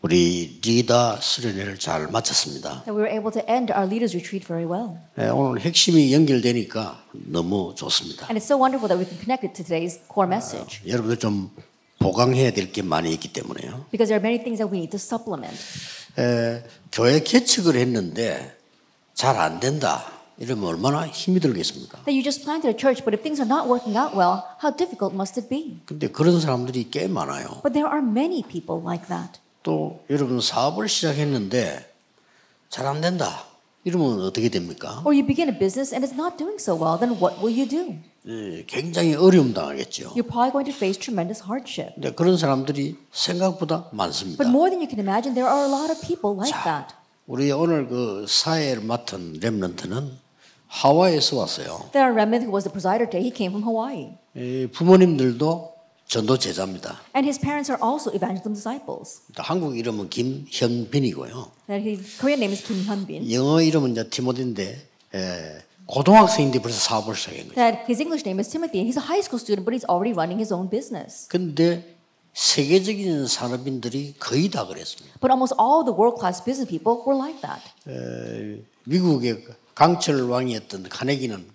우리 리더 수련회를 잘 마쳤습니다. That we were able to end our leaders retreat very well. 네, 오늘 핵심이 연결되니까 너무 좋습니다. And it's so wonderful that we can connect it to today's core message. 여러분들 좀 보강해야 될 게 많이 있기 때문에요. Because there are many things that we need to supplement. 교회 개척을 했는데 잘 안 된다. 이러면 얼마나 힘이 들겠습니까? That you just planted a church, but if things are not working out well, how difficult must it be? 근데 그런 사람들이 꽤 많아요. But there are many people like that. 또 여러분 사업을 시작했는데 잘 안 된다. 이러면 어떻게 됩니까? Or you begin a business and it's not doing so well, then what will you do? 굉장히 어려움 당하겠죠. You're probably going to face tremendous hardship. 근데 그런 사람들이 생각보다 많습니다. But more than you can imagine, there are a lot of people like that. 우리 오늘 그 사회를 맡은 렘넌트는 하와이에서 왔어요. There are remnant who was the presider today. He came from Hawaii. 부모님들도 전도 제자입니다. And his parents are also evangelism disciples. 한국 이름은 김현빈이고요. And his Korean name is Kim Hyun-bin. 영어 이름은 이제 티모디인데 고등학생인데 벌써 사업을 시작한 거죠. That his English name is Timothy, and he's a high school student, but he's already running his own business. 근데 세계적인 산업인들이 거의 다 그랬습니다. But almost all the world-class business people were like that. 미국의 강철 왕이었던 카네기는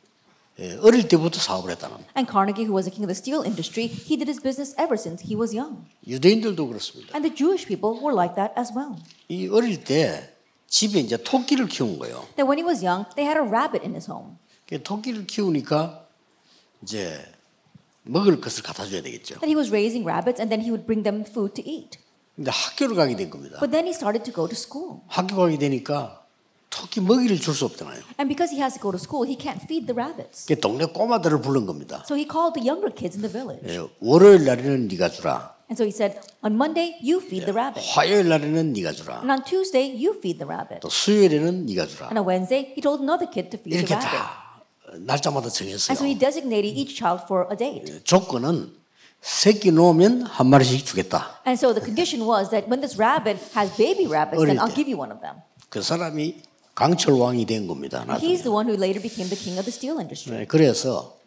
어릴 때부터 사업을 했다는. And Carnegie, who was the king of the steel industry, he did his business ever since he was young. 유대인들도 그렇습니다. And the Jewish people were like that as well. 이 어릴 때 집에 이제 토끼를 키운 거예요. That when he was young, they had a rabbit in his home. 토끼를 키우니까 이제 먹을 것을 갖다 줘야 되겠죠. And he was raising rabbits, and then he would bring them food to eat. 근데 학교를 가게 된 겁니다. But then he started to go to school. 학교 가게 되니까 토끼 먹이를 줄 수 없잖아요. And because he has to go to school, he can't feed the rabbits. 동네 꼬마들을 부른 겁니다. So he called the younger kids in the village. 월요일 날에는 네가 주라. And so he said, on Monday, you feed the rabbit. 화요일 날에는 네가 주라. And on Tuesday, you feed the rabbit. 또 수요일에는 네가 주라. And on Wednesday, he told another kid to feed the 이렇게 rabbit. 다 날짜마다 And 정했어요. so he designated each child for a date. 조건은 새끼 놓으면 한 마리씩 주겠다. And so the condition was that when this rabbit has baby rabbits, then I'll give you one of them. 그 사람이 강철 왕이 된 겁니다. He's 나중에. the one who later became the king of the steel industry. 그래서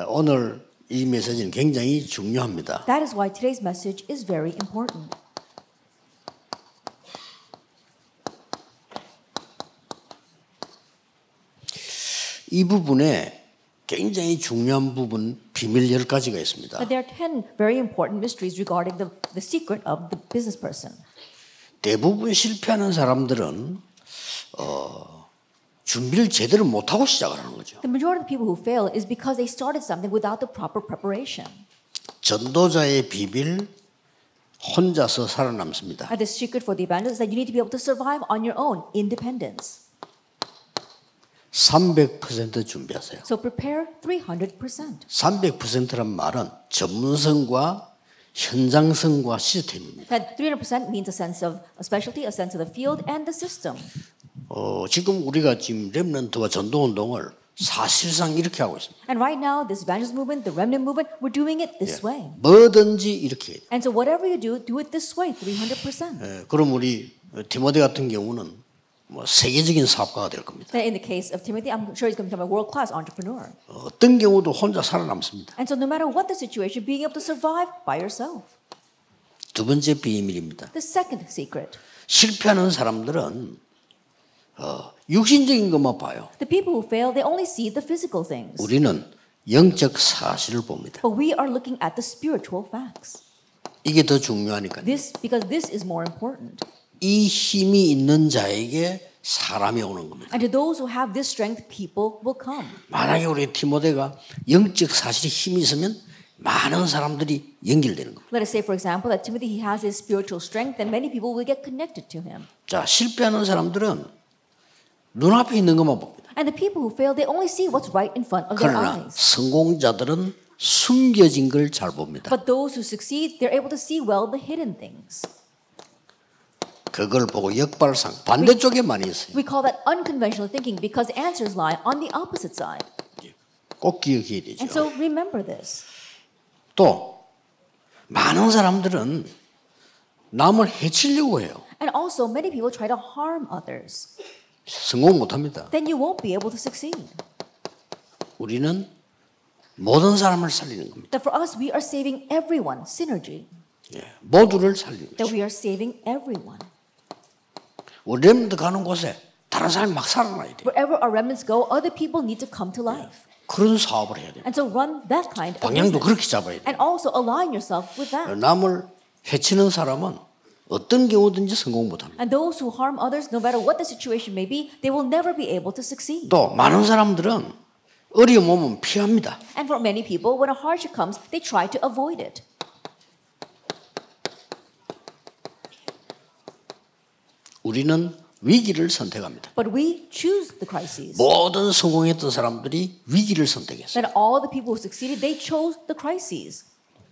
오늘 이 메시지는 굉장히 중요합니다. That is why today's message is very important. 이 부분에 굉장히 중요한 부분 비밀 10가지가 있습니다. But there are 10 very important mysteries regarding the secret of the business person. 대부분 실패하는 사람들은 준비를 제대로 못하고 시작을 하는 거죠. The majority of the people who fail is because they started something without the proper preparation. 전도자의 비밀 혼자서 살아남습니다. And the secret for the evangelist is that you need to be able to survive on your own, independence. 300% 준비하세요. So prepare 300%. 300%란 말은 전문성과 현장성과 시스템입니다. That 300% means a sense of a specialty, a sense of the field, and the system. 지금 우리가 지금 렘넌트와 전도 운동을 사실상 이렇게 하고 있습니다. And right now, this evangelist movement, the remnant movement, we're doing it this way. 뭐든지 이렇게. And so whatever you do it this way, 300%. 그럼 우리 디모데 같은 경우는 뭐 세계적인 사업가가 될 겁니다. In the case of Timothy, I'm sure he's going to become a world-class entrepreneur. 어떤 경우도 혼자 살아남습니다. And so no matter what the situation, being able to survive by yourself. 두 번째 비밀입니다. The second secret. 실패하는 사람들은 육신적인 것만 봐요. The people who fail, they only see the physical things. 우리는 영적 사실을 봅니다. But we are looking at the spiritual facts. 이게 더 중요하니까요. Because this is more important. 이 힘이 있는 자에게 사람이 오는 겁니다. And to those who have this strength, people will come. 만약에 우리 디모데가 영적 사실에 힘이 있으면 많은 사람들이 연결되는 겁니다. Let us say, for example, that Timothy he has his spiritual strength, and many people will get connected to him. 자, 실패하는 사람들은 눈앞에 있는 것만 봅니다. And the people who fail, they only see what's right in front of their 그러나 eyes. 성공자들은 숨겨진 걸 잘 봅니다. But those who succeed, they're able to see well the hidden things. 그걸 보고 역발상 반대쪽에 많이 있어요. We call that unconventional thinking because answers lie on the opposite side. 꼭 기억해야 되죠. And so remember this. 또 많은 사람들은 남을 해치려고 해요. And also many people try to harm others. 성공 못합니다. Then you won't be able to succeed. 우리는 모든 사람을 살리는 겁니다. That for us, we are saving everyone, synergy. 모두를 살리는 that 거죠. we are saving everyone. 우리 렘넌트 가는 곳에 다른 사람이 막 살아나야 돼. Wherever our remnants go, other people need to come to life. 그런 사업을 해야 돼. And so run that kind of 방향도 business. 그렇게 잡아야 돼. And also align yourself with that. 남을 해치는 사람은 어떤 경우든지 성공 못합니다. And those who harm others, no matter what the situation may be, they will never be able to succeed. 또 많은 사람들은 어려움 오면 피합니다. And for many people, when a hardship comes, they try to avoid it. 우리는 위기를 선택합니다. But we choose the crises. 모든 성공했던 사람들이 위기를 선택했어요. That all the people who succeeded, they chose the crises.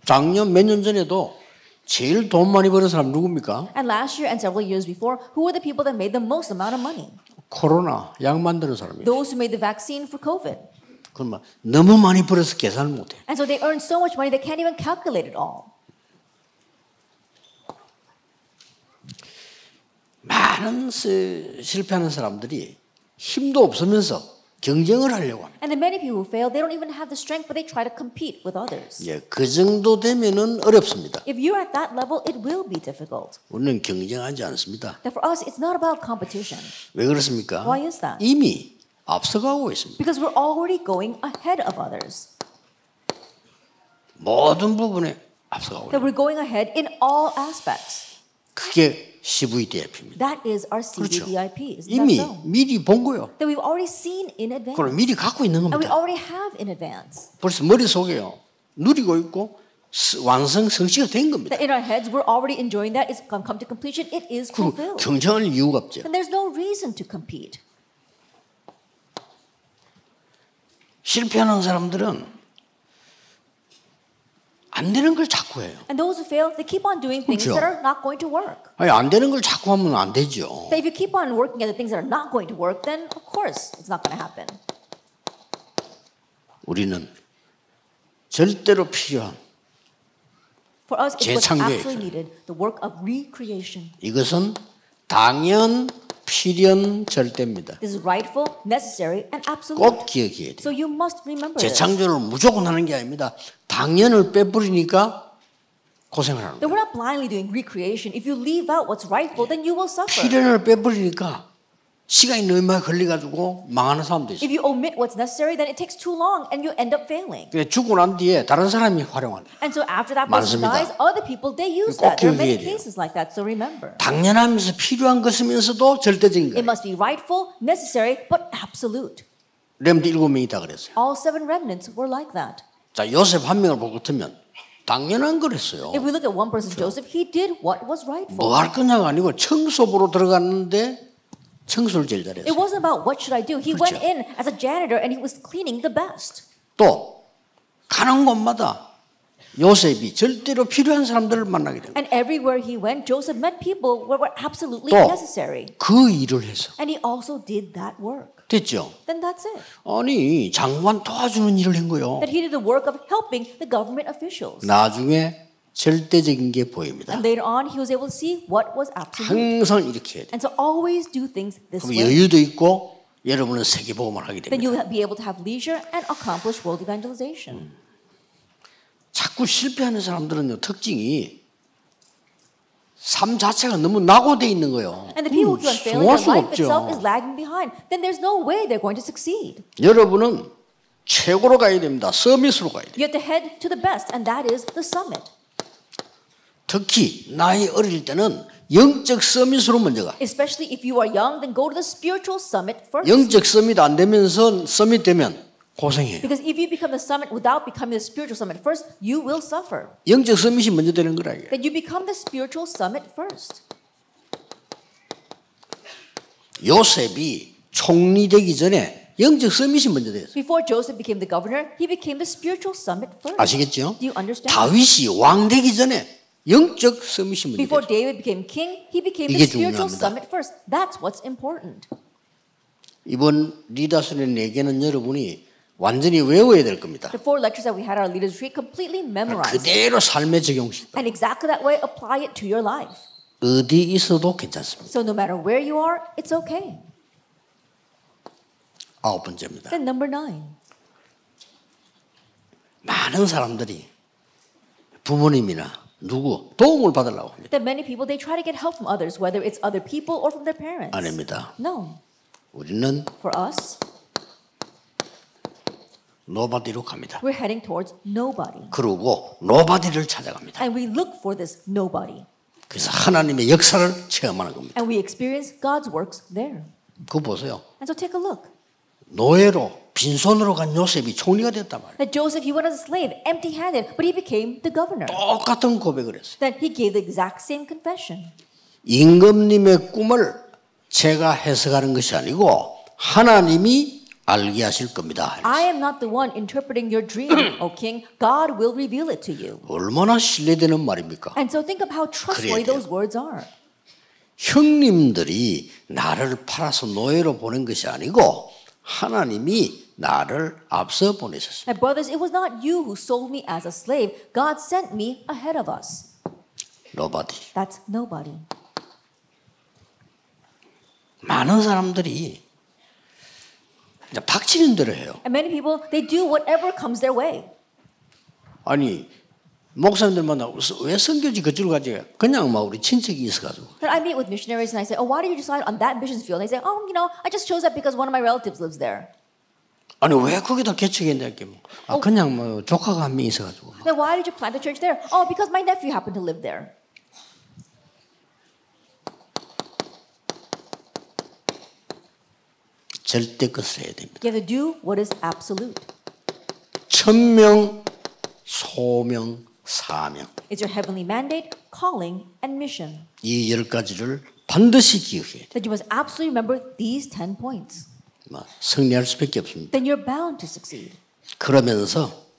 작년 몇 년 전에도 제일 돈 많이 버는 사람 누굽니까? And last year and several years before, who were the people that made the most amount of money? 코로나 약 만드는 사람이에요. Those who made the vaccine for COVID. 그러면 너무 많이 벌어서 계산을 못해. And so they earn so much money they can't even calculate it all. 많은 실패하는 사람들이 힘도 없으면서 경쟁을 하려고 합니다. And the many people who fail, they don't even have the strength, but they try to compete with others. 예, 그 정도 되면은 어렵습니다. If you're at that level, it will be difficult. 우리는 경쟁하지 않습니다. That for us, it's not about competition. 왜 그렇습니까? Why is that? 이미 앞서가고 있습니다. Because we're already going ahead of others. 모든 부분에 앞서가고 That 있습니다. we're going ahead in all aspects. 그게 CVDIP입니다. That is our 그렇죠. CVDIP. Isn't 이미 that so? 미리 본 거요. That we've already seen in advance. 그걸 미리 갖고 있는 And we 겁니다. already have in advance. 벌써 머릿속에요. 누리고 있고 완성 성취가 된 겁니다. That in our heads, we're already enjoying that. It's come to completion. It is 그 fulfilled. 경쟁할 이유가 없죠. And there's no reason to compete. 실패하는 사람들은 안 되는 걸 자꾸 해요. And those who fail, they keep on doing things 그렇죠. that are not going to work. 아니, 안 되는 걸 자꾸 하면 안 되죠. That if you keep on working at the things that are not going to work, then of course it's not going to happen. 우리는 절대로 필요한 For us, it's what's 재창조의 absolutely needed, the work of recreation. 이것은 당연, 필연, 절대입니다. This is rightful, necessary, and absolute. 꼭 기억해야 돼요. So you must remember this. 재창조를 무조건 하는 게 아닙니다. 당연을 빼버리니까 고생을 하는 That 거예요. we're not blindly doing recreation. If you leave out what's rightful, then you will suffer. 필연을 빼버리니까 시간이 너무 많이 걸려가지고 망하는 사람도 있어요. If you omit what's necessary, then it takes too long and you end up failing. 죽고 난 뒤에 다른 사람이 활용한다. And so after that person 많습니다. dies, other people, they use 꼭 that. There are many 기억해야 돼요. cases like that, so remember. 당연하면서 필요한 것이면서도 절대적인 It 거예요. must be rightful, necessary, but absolute. 렘드 7명이 다 그랬어요. All 7 remnants were like that. 자, 요셉 한 명을 볼 것 같으면 당연한 걸 했어요. If we look at one person, Joseph, he did what was rightful. 뭐 할 거냐가 아니고 청소부로 들어갔는데 청소를 제일 It 잘했어요. wasn't about what should I do. He 그렇죠. went in as a janitor and he was cleaning the best. 또 가는 곳마다 요셉이 절대로 필요한 사람들을 만나게 됩니다. And everywhere he went, Joseph met people who were absolutely 또 necessary. 그 일을 해서 And he also did that work. 됐죠. Then that's it. 아니 장관 도와주는 일을 한 거요. That he did the work of helping the government officials. 나중에 절대적인 게 보입니다. And later on, he was able to see what was absolute. 항상 이렇게 해야 돼. And so always do things this 그럼 way. 여유도 있고 여러분은 세계복음을 하게 Then 됩니다. you'll be able to have leisure and accomplish world evangelization. 자꾸 실패하는 사람들은요 특징이 삶 자체가 너무 낙오돼 있는 거예요. And the people who keep on failing, 성공할 their 수가 life itself is 없죠. lagging behind. Then there's no way they're going to succeed. 여러분은 최고로 가야 됩니다. 서밋으로 가야 돼요. You have to head to the best, and that is the summit. 특히 나이 어릴 때는 영적 서밋으로 먼저 가. Especially if you are young, then go to the spiritual summit first. 영적 서밋 안 되면서 서밋 되면 고생해요. Because if you become the summit without becoming the spiritual summit first, you will suffer. 영적 서밋이 먼저 되는 거라 이게. Then you become the spiritual summit first. 요셉이 총리 되기 전에 영적 서밋이 먼저 됐어요. Before Joseph became the governor, he became the spiritual summit first. 아시겠죠? Do you understand? 다윗이 왕 되기 전에 영적 서밋이 먼저 Before 됐어요. David became king, he became 이게 the spiritual 중요합니다. summit first. That's what's important. 이번 리더스의 4개는 여러분이 완전히 외워야 될 겁니다. The 4 lectures that we had at our leaders retreat completely memorized. 그대로 삶에 적용시켜. And exactly that way, apply it to your life. 어디 있어도 괜찮습니다. So no matter where you are, it's okay. 9번째입니다. Then number 9. 많은 사람들이 부모님이나 누구 도움을 받으려고 합니다. That many people, they try to get help from others, whether it's other people or from their parents. 아닙니다. No. 우리는 For us, nobody로 갑니다. we're heading towards nobody. 그리고 nobody를 찾아갑니다. And we look for this nobody. 그래서 하나님의 역사를 체험하는 겁니다. And we experience God's works there. 그거 보세요. And so take a look. 노예로 빈손으로 간 요셉이 총리가 됐단 말이에요. That Joseph, he went as a slave, empty-handed, but he became the governor. 똑같은 고백을 했어요. That he gave the exact same confession. 임금님의 꿈을 제가 해석하는 것이 아니고 하나님이 알게 하실 겁니다. I am not the one interpreting your dream, O king. God will reveal it to you. 얼마나 신뢰되는 말입니까? And so think of how trustworthy those words are. 형님들이 나를 팔아서 노예로 보낸 것이 아니고 하나님이 나를 앞서 보내셨습니다. My brothers, it was not you who sold me as a slave. God sent me ahead of us. Nobody. That's nobody. 많은 사람들이 그냥 닥치는 대로 해요. And many people, they do whatever comes their way. 아니 목사님들 만나 왜 선교지 그쪽으로 가지? 그냥 막 우리 친척이 있어가지고. But I meet with missionaries and I say, oh, why did you decide on that missions field? And they say, oh, you know, I just chose that because one of my relatives lives there. 아니 왜 거기다 개척했냐 이렇게 뭐. 아 그냥 뭐 조카가 한 명 있어가지고. Then why did you plant a church there? Oh, because my nephew happened to live there. 절대 것을 해야 됩니다. You have to do what is absolute. 천명, 소명, 사명. It's your heavenly mandate, calling, and mission. 이 10가지를 반드시 기억해야 돼. That you must absolutely remember these 10 points. 승리할 수밖에 없습니다. Then you're bound to succeed. 그러면서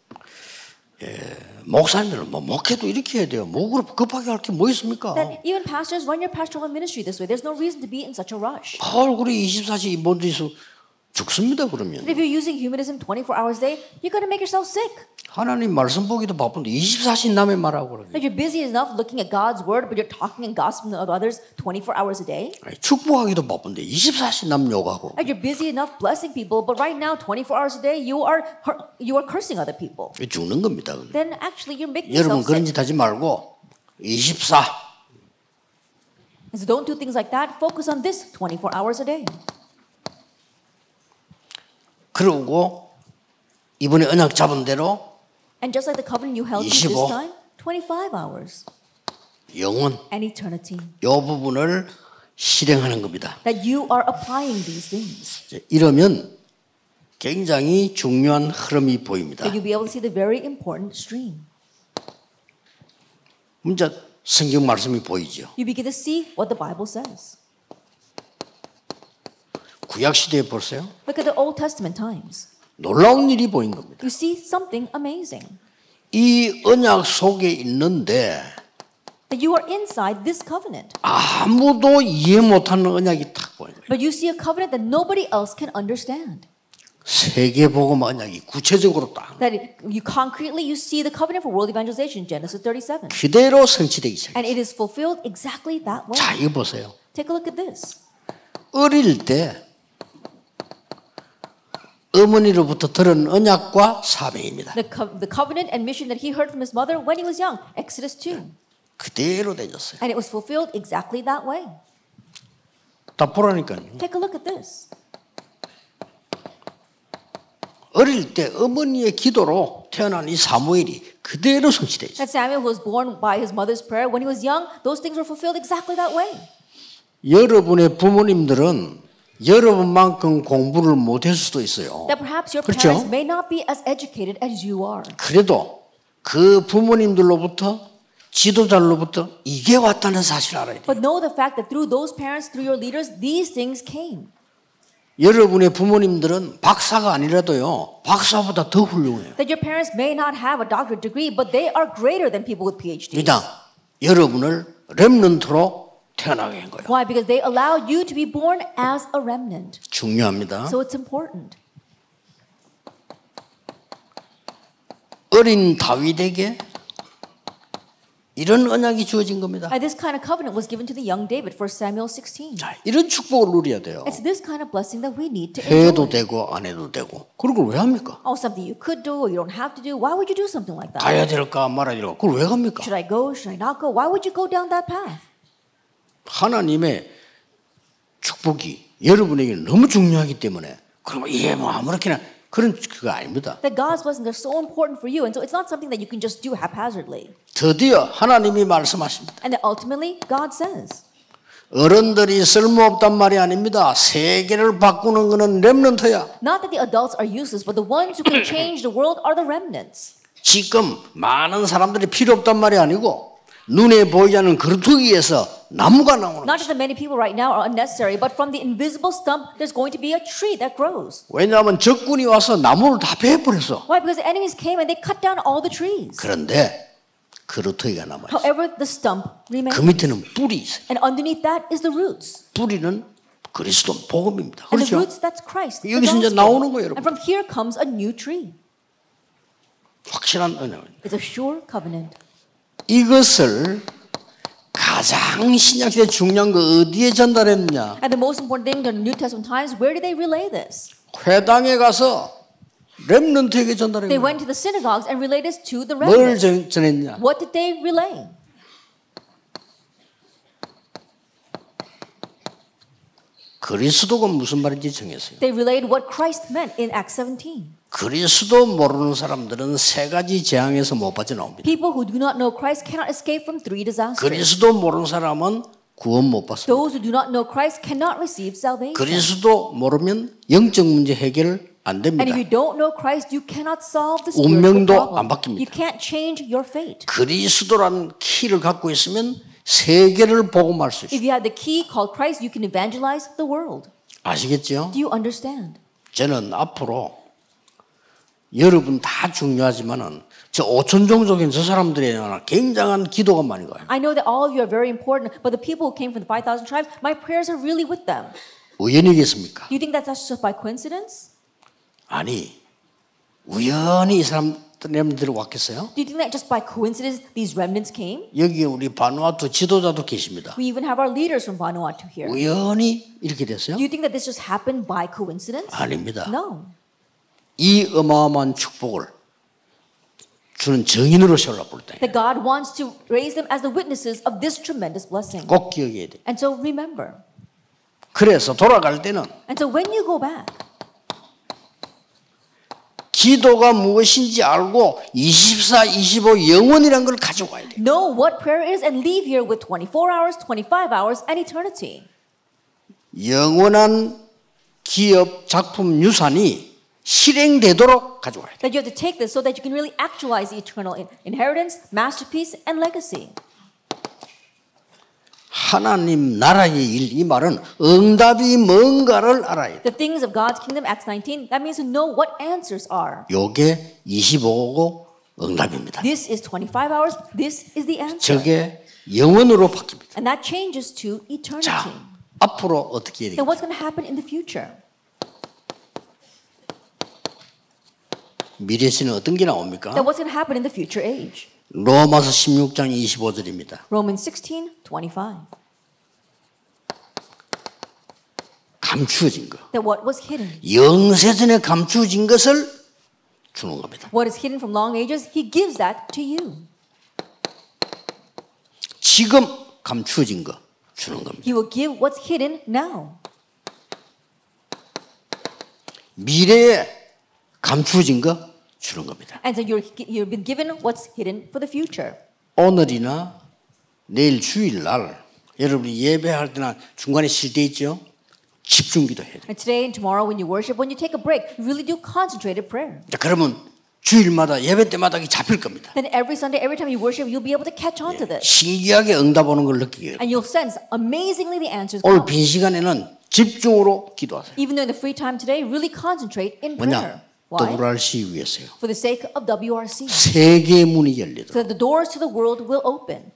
목사님들은 뭐 목회도 이렇게 해야 돼요. 뭐 급하게 할 게 뭐 있습니까? That even pastors run your pastoral ministry this way. There's no reason to be in such a rush. 얼굴이 24시 뭔지서 죽습니다 그러면. But if you're using humanism 24 hours a day, you're going to make yourself sick. 하나님 말씀 보기도 바쁜데 24시 남의 말하고 그러면. That you're busy enough looking at God's word, but you're talking and gossiping of others 24 hours a day. 축복하기도 바쁜데 24시 남 욕하고. That you're busy enough blessing people, but right now 24 hours a day you are cursing other people. 죽는 겁니다. Then actually you're making 여러분 yourself 그런 sick. 짓 하지 말고 24. So don't do things like that. Focus on this 24 hours a day. 그러고 이번에 언약 잡은 대로 And just like the covenant you held to 25. this time, 25 hours 영원 and eternity. 이 부분을 실행하는 겁니다. That you are applying these things. 이러면 굉장히 중요한 흐름이 보입니다. That you'll be able to see the very important stream. 문제 성경 말씀이 보이죠. You begin to see what the Bible says. 구약 시대에 보세요. Look at the Old Testament times. 놀라운 일이 보인 겁니다. You see something amazing. 이 언약 속에 있는데 That you are inside this covenant. 아무도 이해 못하는 언약이 딱 보인 거예요. But you see a covenant that nobody else can understand. 세계복음 언약이 구체적으로 딱 That you concretely you see the covenant for world evangelization, Genesis 37. 그대로 성취되기 시작해요. And it is fulfilled exactly that way. 자, 이거 보세요. Take a look at this. 어릴 때 어머니로부터 들은 언약과 사명입니다. The covenant and mission that he heard from his mother when he was young, Exodus 2. 그대로 되졌어요. And it was fulfilled exactly that way. 다 보라니까요. Take a look at this. 어릴 때 어머니의 기도로 태어난 이 사무엘이 그대로 성취되어 있어요. That Samuel was born by his mother's prayer when he was young, those things were fulfilled exactly that way. 여러분의 부모님들은 여러분만큼 공부를 못할 수도 있어요. That perhaps your 그렇죠? parents may not be as educated as you are. 그래도 그 부모님들로부터 지도자로부터 이게 왔다는 사실을 알아야 돼요. But know the fact that through those parents, through your leaders, these things came. 여러분의 부모님들은 박사가 아니라도요. 박사보다 더 훌륭해요. That your parents may not have a doctorate degree, but they are greater than people with PhDs. 그냥 여러분을 렘넌트로 태어나게 한 거예요. Why? Because they allow you to be born as a remnant. 중요합니다. So it's important. 어린 다윗에게 이런 언약이 주어진 겁니다. And this kind of covenant was given to the young David, 1 Samuel 16. 자, 이런 축복을 누려야 돼요. It's this kind of blessing that we need to 해도 enjoy. 되고 안 해도 되고. 그런 걸 왜 합니까? Oh, something you could do or you don't have to do. Why would you do something like that? 가야 될까 말아야 될까? 그걸 왜 갑니까? Should I go? Should I not go? Why would you go down that path? 하나님의 축복이 여러분에게 너무 중요하기 때문에 그러면 뭐 아무렇게나 그런 그거 아닙니다. That God's blessings are so important for you, and so it's not something that you can just do haphazardly. 드디어 하나님이 말씀하십니다. And then ultimately, God says, 어른들이 쓸모없단 말이 아닙니다. 세계를 바꾸는 것은 렘넌트야. not that the adults are useless, but the ones who can change the world are the remnants. 지금 많은 사람들이 필요 없단 말이 아니고 눈에 보이지 않는 그루터기에서 나무가 나오는 Not 거죠. just that many people right now are unnecessary, but from the invisible stump, there's going to be a tree that grows. 왜냐하면 적군이 와서 나무를 다 베어버렸어. Why? Because the enemies came and they cut down all the trees. 그런데 그루터기가 남아있어. However, the stump remains. 그 밑에는 뿔이 있어요. And underneath that is the roots. 뿌리는 그리스도 복음입니다. And the 그렇죠? roots, that's Christ. the 여기서 이제 gospel. 나오는 거예요, And 여러분. from here comes a new tree. 확실한 언약. It's a sure covenant. 이것을 가장 신약시대 중요한 거 어디에 전달했느냐? And the most important thing in the New Testament times, where did they relay this? 회당에 가서 렘넌트에게 전달한 They 거예요. went to the synagogues and relayed this to the 뭘 remnants. 전했냐? What did they relay? 그리스도가 무슨 말인지 정했어요. They relayed what Christ meant in Acts 17. 그리스도 모르는 사람들은 세 가지 재앙에서 못 빠져나옵니다. People who do not know Christ cannot escape from three disasters. 그리스도 모르는 사람은 구원 못 받습니다. Those who do not know Christ cannot receive salvation. 그리스도 모르면 영적 문제 해결 안 And 됩니다. if you don't know Christ, you cannot solve the 운명도 spiritual 안 problem. 바뀝니다. You can't change your fate. 그리스도라는 키를 갖고 있으면 세계를 복음할 수 If 있어요. you have the key called Christ, you can evangelize the world. 아시겠죠? Do you understand? 저는 앞으로 여러분 다 중요하지만은 저 5천 종족인 저 사람들에 대한 굉장한 기도가 많이 가요. I know that all of you are very important, but the people who came from the 5,000 tribes, my prayers are really with them. 우연이겠습니까? Do you think that's just by coincidence? 아니 우연히 이 사람들이 왔겠어요? Do you think that just by coincidence these remnants came? 여기 우리 바누아투 지도자도 계십니다. We even have our leaders from Vanuatu here. 우연히 이렇게 됐어요? Do you think that this just happened by coincidence? 아닙니다. No. 이 어마어마한 축복을 주는 증인으로 세우려 볼 때 That God wants to raise them as the witnesses of this tremendous blessing. 꼭 기억해야 돼. And so remember. 그래서 돌아갈 때는 And so when you go back, 기도가 무엇인지 알고 24, 25 영원이라는 걸 가지고 와야 돼. know what prayer is and leave here with 24 hours, 25 hours, and eternity. 영원한 기업 작품 유산이 실행되도록 가져와야 돼. That you have to take this so that you can really actualize the eternal inheritance, masterpiece, and legacy. 하나님 나라의 일 이 말은 응답이 뭔가를 알아야 돼. The things of God's kingdom, Acts 19, that means to know what answers are. 요게 25고 응답입니다. This is 25 hours, this is the answer. 저게 영원으로 바뀝니다. And that changes to eternity. 자, 앞으로 어떻게 해야 Then 되겠어요? what's going to happen in the future? 미래시는 어떤 게 나옵니까? Then what's going to happen in the future age? 로마서 16장 25절입니다. Romans 16:25. 감추어진 거. That what was hidden, 영세전에 감추어진 것을 주는 겁니다. what is hidden from long ages, he gives that to you. 지금 감추어진 거 주는 겁니다. He will give what's hidden now. 미래에 감추어진 거 주는 겁니다. And so you've been given what's hidden for the future. 오늘이나 내일 주일날 여러분이 예배할 때나 중간에 쉴 때 있죠? 집중기도 해야 돼요. And today and tomorrow when you worship, when you take a break, you really do concentrated prayer. 자, 그러면 주일마다 예배 때마다 이게 잡힐 겁니다. Then every Sunday, every time you worship, you'll be able to catch on to this. 신기하게 응답 오는 걸 느끼게 돼요. And you'll sense amazingly the answers 오늘 come. 빈 시간에는 집중으로 기도하세요. Even though in the free time today, really concentrate in prayer. 뭐냐? Why? WRC 위해서요. For the sake of WRC. 세계의 문이 열리도록 So that the doors to the world will open.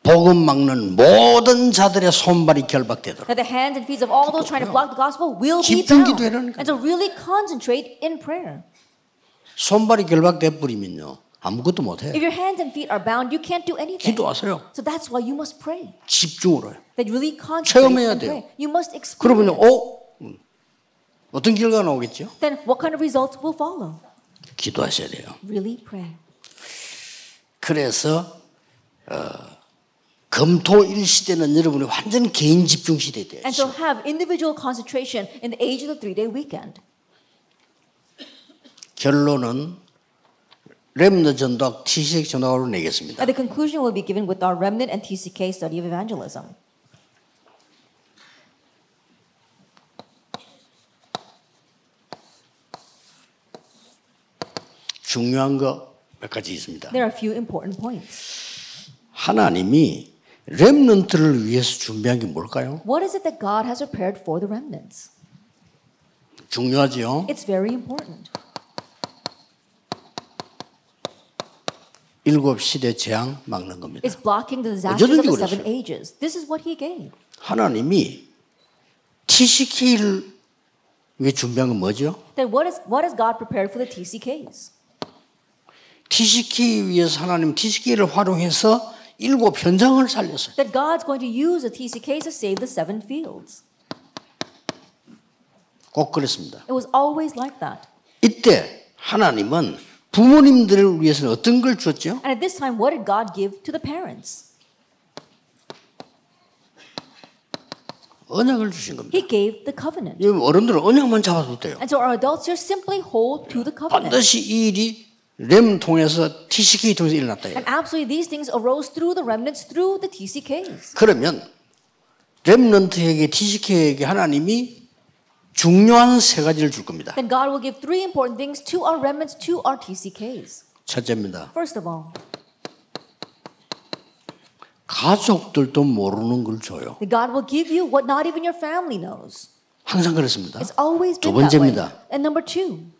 복음 막는 모든 자들의 손발이 결박되도록 That the hands and feet of all those trying to block the gospel will be 집중 bound. 기도하라는 거예요. And so really concentrate in prayer. 손발이 결박돼 버리면요 아무것도 못해. If your hands and feet are bound, you can't do anything. 기도하세요. So that's why you must pray. 집중으로 해요. That really concentrate 체험해야 and 돼요. pray. You must 그러면 experience. 어떤 결과가 나오겠죠? Then what kind of results will follow? 기도하셔야 돼요. Really pray. 그래서 금토일 시대는 여러분이 완전 개인 집중 시대 돼요. And so have individual concentration in the age of the 3-day weekend. 결론은 렘너 전도학 TCK 전도학으로 내겠습니다. And the conclusion will be given with our remnant and TCK study of evangelism. 중요한 거 몇 가지 있습니다. There are a few important points. 하나님이 렘넌트를 위해서 준비한 게 뭘까요? What is it that God has prepared for the remnants? 중요하죠. It's very important. 일곱 시대 재앙 막는 겁니다. It's blocking the disasters of 어쩌든지 the seven 그랬어요. ages. This is what he gave. 하나님이 TCK를 위해 준비한 건 뭐죠? Then what has God prepared for the TCKs? TCK 위해서 하나님 TCK를 활용해서 일곱 현장을 살렸어요. That God's going to use the TCKs to save the 7 fields. 꼭 그랬습니다. It was always like that. 이때 하나님은 부모님들을 위해서는 어떤 걸 줬죠? And at this time, what did God give to the parents? 언약을 주신 겁니다. He gave the covenant. 어른들은 언약만 잡아도 돼요. And so our adults here simply hold to the covenant. 반드시 이 일이 렘 통해서 TCK 통해서 일어났다. And absolutely these things arose through the remnants, through the TCKs. 그러면 렘넌트에게 TCK에게 하나님이 중요한 세 가지를 줄 겁니다. Then God will give 3 important things to our remnants, to our TCKs. 첫째입니다. First of all, 가족들도 모르는 걸 줘요. that God will give you what not even your family knows. 항상 그렇습니다. It's always 두 been that way. 번째입니다. And number 2,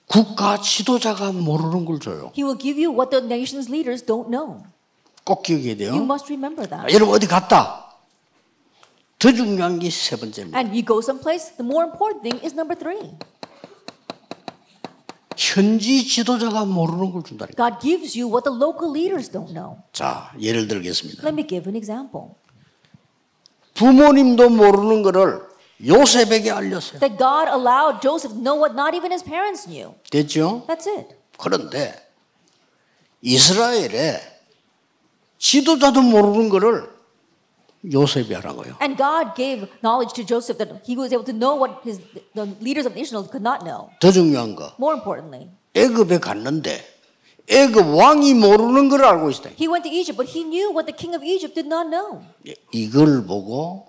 국가 지도자가 모르는 걸 줘요. He will give you what the nation's leaders don't know. 꼭 기억해야 돼요. You must remember that. 여러분 어디 갔다. 더 중요한 게 세 번째입니다. And you go someplace, the more important thing is number 3. 현지 지도자가 모르는 걸 준다니까. God gives you what the local leaders don't know. 자, 예를 들겠습니다. Let me give an example. 부모님도 모르는 거를 요셉에게 알렸어요. That God allowed Joseph to know what not even his parents knew. 됐죠? That's it. 그런데 이스라엘에 지도자도 모르는 거를 요셉이 하는 거예요. And God gave knowledge to Joseph that he was able to know what the leaders of the nation could not know. 더 중요한 거, More importantly, 애굽에 갔는데 애굽 왕이 모르는 걸 알고 있다. he went to Egypt, but he knew what the king of Egypt did not know. 이걸 보고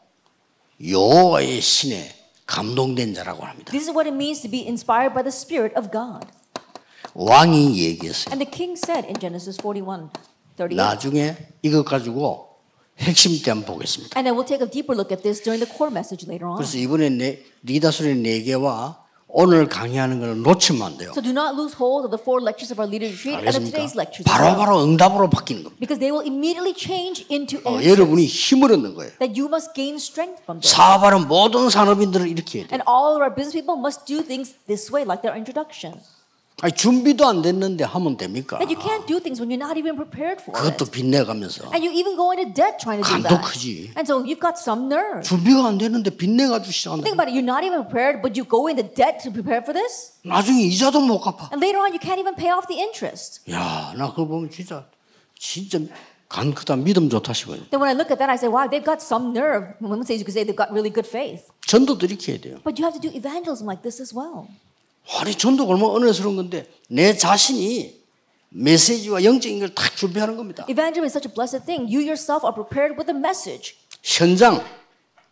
여호와의 신에 감동된 자라고 합니다. This is what it means to be inspired by the Spirit of God. 왕이 얘기했어요. And the king said in Genesis 41:38. 나중에 이것 가지고 핵심 때 한번 보겠습니다. And then we'll take a deeper look at this during the core message later on. 그래서 이번에 리더스의 4개와 오늘 강의하는 것을 놓치면 안 돼요. So do not lose hold of the 4 lectures of our leader retreat and of today's lectures. 바로바로 응답으로 바뀌는 겁니다. Because they will immediately change into answers. 여러분이 힘을 얻는 거예요. That you must gain strength from this. 사업하는 모든 산업인들을 이렇게 해야 돼요. And all of our business people must do things this way, like their introduction. 아니, 준비도 안 됐는데 하면 됩니까? That you can't do things when you're not even prepared for 그것도 it. 빚내가면서 And you even go into debt trying to do 간도 that. 크지. And so you've got some nerve. 준비가 안 됐는데 빚내가지고 시작한다. Think about it. You're not even prepared, but you go into debt to prepare for this. 나중에 이자도 못 갚아. And later on, you can't even pay off the interest. 야, 나 그거 보면 진짜 간 크다, 믿음 좋다 싶어요. Then when I look at that, I say, wow, they've got some nerve. One says you could say they've got really good faith. 전도도 이렇게 해야 돼요. But you have to do evangelism like this as well. 아니, 전도가 얼마나 은혜스러운 건데 내 자신이 메시지와 영적인 걸 다 준비하는 겁니다. Evangelism is such a blessed thing. You yourself are prepared with a message 현장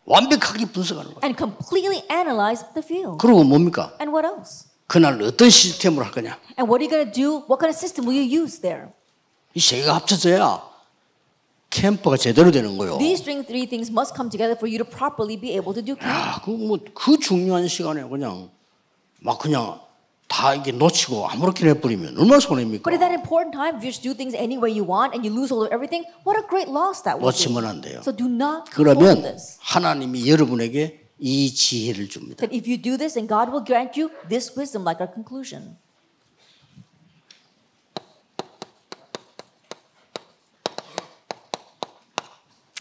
완벽하게 분석하는 거예요. and completely analyze the field. 그리고 뭡니까? And what else? 그날 어떤 시스템으로 할 거냐? And what are you going to do? What kind of system will you use there? 이 세 개가 합쳐져야 캠프가 제대로 되는 거예요. These three things must come together for you to properly be able to do camp. 야, 그 중요한 시간에 그냥 다 이게 놓치고 아무렇게나 해버리면 얼마나 손해입니까? But at that important time, if you just do things any way you want and you lose hold of everything, what a great loss that would be. 놓치면 안 돼요. So do not lose hold of 그러면 this. 하나님이 여러분에게 이 지혜를 줍니다. That if you do this, then God will grant you this wisdom, like our conclusion.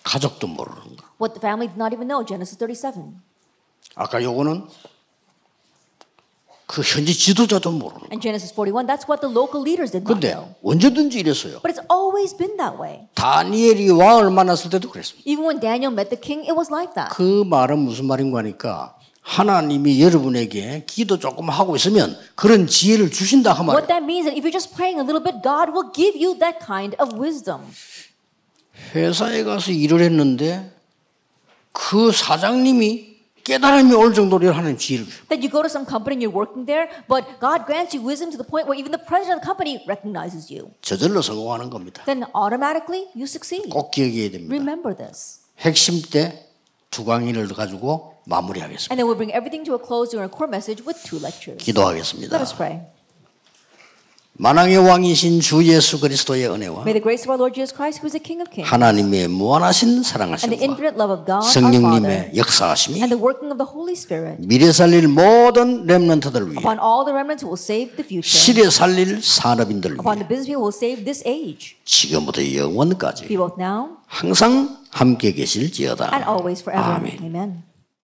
가족도 모르는 거. What the family did not even know, Genesis 37. 아까 요거는 그 현지 지도자도 모르는 거. And Genesis 41, that's what the local leaders did not 근데 know. 언제든지 이랬어요. But it's always been that way. 다니엘이 왕을 만났을 때도 그랬습니다. Even when Daniel met the king, it was like that. 그 말은 무슨 말인가 하니까 하나님이 여러분에게 기도 조금 하고 있으면 그런 지혜를 주신다 그 What 말이에요. that means is that if you're just praying a little bit, God will give you that kind of wisdom. 회사에 가서 일을 했는데 그 사장님이 깨달음이 올 정도로 하는 지혜를 주셔요. That you go to some company and you're working there, but God grants you wisdom to the point where even the president of the company recognizes you. 저절로 성공하는 겁니다. Then automatically you succeed. 꼭 기억해야 됩니다. Remember this. 핵심 때 두 강의를 가지고 마무리하겠습니다. And then we'll bring everything to a close during our core message with 2 lectures. 기도하겠습니다. Let us pray. 만왕의 왕이신 주 예수 그리스도의 은혜와 May the grace of our Lord Jesus Christ, who is the King of Kings, 하나님의 무한하신 and the 사랑하심과 infinite love of God, our Father, 성령님의 역사하심이 and the working of the Holy Spirit 미래 살릴 모든 렘넌트들 위해 upon all the remnants who will save the future, 시대 살릴 산업인들 upon 위해 the business people who will save this age, 지금부터 영원까지 be both now 항상 함께 계실지어다. and always forever. 아멘. Amen.